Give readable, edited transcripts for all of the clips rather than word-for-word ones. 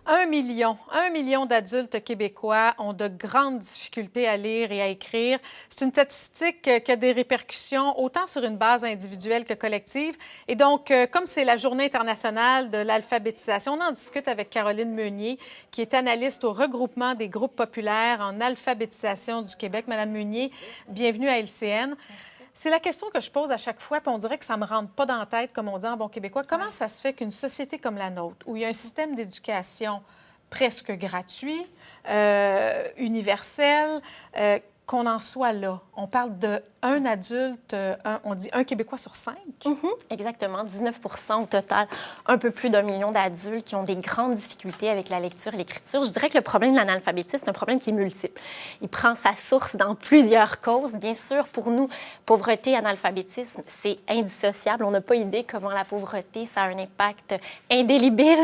Un million d'adultes québécois ont de grandes difficultés à lire et à écrire. C'est une statistique qui a des répercussions autant sur une base individuelle que collective. Et donc, comme c'est la Journée internationale de l'alphabétisation, on en discute avec Caroline Meunier, qui est analyste au regroupement des groupes populaires en alphabétisation du Québec. Madame Meunier, bienvenue à LCN. Merci. C'est la question que je pose à chaque fois, puis on dirait que ça ne me rentre pas dans la tête, comme on dit en bon québécois. Comment ça se fait qu'une société comme la nôtre, où il y a un système d'éducation presque gratuit, universel, qu'on en soit là? On parle d'un adulte, on dit un Québécois sur 5? Exactement, 19 % au total, un peu plus d'1 million d'adultes qui ont des grandes difficultés avec la lecture et l'écriture. Je dirais que le problème de l'analphabétisme, c'est un problème qui est multiple. Il prend sa source dans plusieurs causes. Bien sûr, pour nous, pauvreté, analphabétisme, c'est indissociable. On n'a pas idée comment la pauvreté, ça a un impact indélébile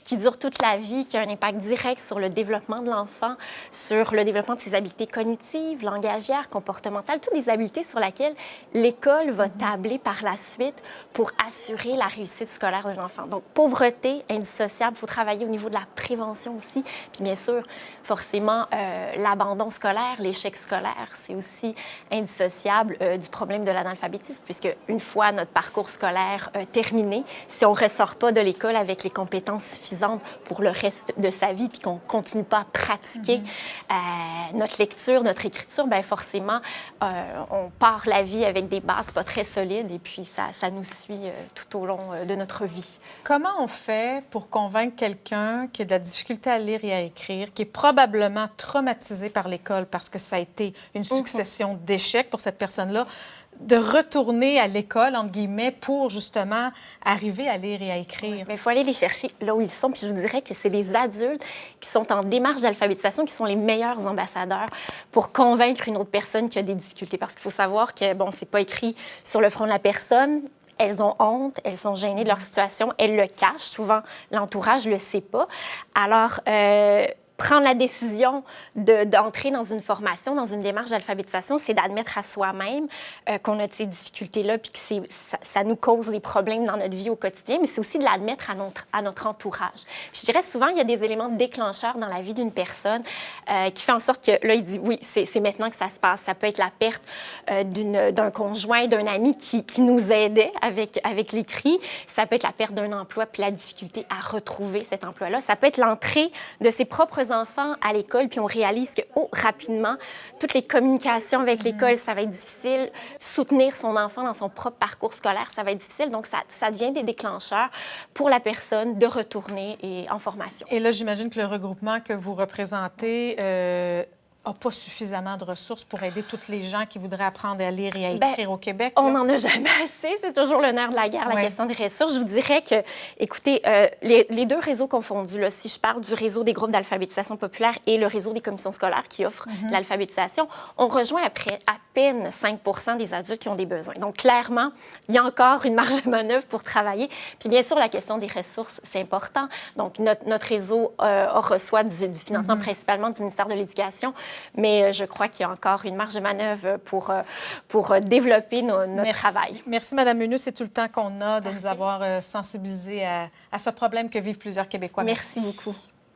qui dure toute la vie, qui a un impact direct sur le développement de l'enfant, sur le développement de ses habiletés cognitives, langagières, comportementales, toutes les habiletés sur lesquelles l'école va tabler par la suite pour assurer la réussite scolaire d'un enfant. Donc, pauvreté, indissociable, il faut travailler au niveau de la prévention aussi. Puis bien sûr, forcément, l'abandon scolaire, l'échec scolaire, c'est aussi indissociable du problème de l'analphabétisme, puisque une fois notre parcours scolaire terminé, si on ne ressort pas de l'école avec les compétences suffisantes pour le reste de sa vie, puis qu'on ne continue pas à pratiquer notre lecture, notre écriture, bien forcément, on part la vie avec des bases pas très solides et puis ça nous suit tout au long de notre vie. Comment on fait pour convaincre quelqu'un qui a de la difficulté à lire et à écrire, qui est probablement traumatisé par l'école parce que ça a été une succession d'échecs pour cette personne-là, de retourner à l'école, entre guillemets, pour justement arriver à lire et à écrire? Mais il faut aller les chercher là où ils sont. Puis je vous dirais que c'est les adultes qui sont en démarche d'alphabétisation qui sont les meilleurs ambassadeurs pour convaincre une autre personne qui a des difficultés. Parce qu'il faut savoir que, bon, c'est pas écrit sur le front de la personne. Elles ont honte, elles sont gênées de leur situation, elles le cachent. Souvent, l'entourage ne le sait pas. Alors, prendre la décision d'entrer dans une formation, dans une démarche d'alphabétisation, c'est d'admettre à soi-même qu'on a ces difficultés-là puis que ça nous cause des problèmes dans notre vie au quotidien, mais c'est aussi de l'admettre à notre entourage. Puis je dirais souvent, il y a des éléments déclencheurs dans la vie d'une personne qui fait en sorte que, là, il dit, oui, c'est maintenant que ça se passe. Ça peut être la perte d'un conjoint, d'un ami qui nous aidait avec l'écrit. Ça peut être la perte d'un emploi puis la difficulté à retrouver cet emploi-là. Ça peut être l'entrée de ses propres enfants à l'école, puis on réalise que, rapidement, toutes les communications avec l'école, ça va être difficile. Soutenir son enfant dans son propre parcours scolaire, ça va être difficile. Donc, ça devient des déclencheurs pour la personne de retourner en formation. Et là, j'imagine que le regroupement que vous représentez n'a pas suffisamment de ressources pour aider toutes les gens qui voudraient apprendre à lire et à écrire au Québec. On n'en a jamais assez. C'est toujours le nerf de la guerre, la question des ressources. Je vous dirais que, écoutez, les deux réseaux confondus, là, si je parle du réseau des groupes d'alphabétisation populaire et le réseau des commissions scolaires qui offrent l'alphabétisation, on rejoint à peine 5 % des adultes qui ont des besoins. Donc, clairement, il y a encore une marge de manœuvre pour travailler. Puis, bien sûr, la question des ressources, c'est important. Donc, notre réseau reçoit du financement principalement du ministère de l'Éducation, mais je crois qu'il y a encore une marge de manœuvre pour développer notre travail. Merci, Mme Meunier. C'est tout le temps qu'on a de nous avoir sensibilisés à ce problème que vivent plusieurs Québécois. Merci beaucoup.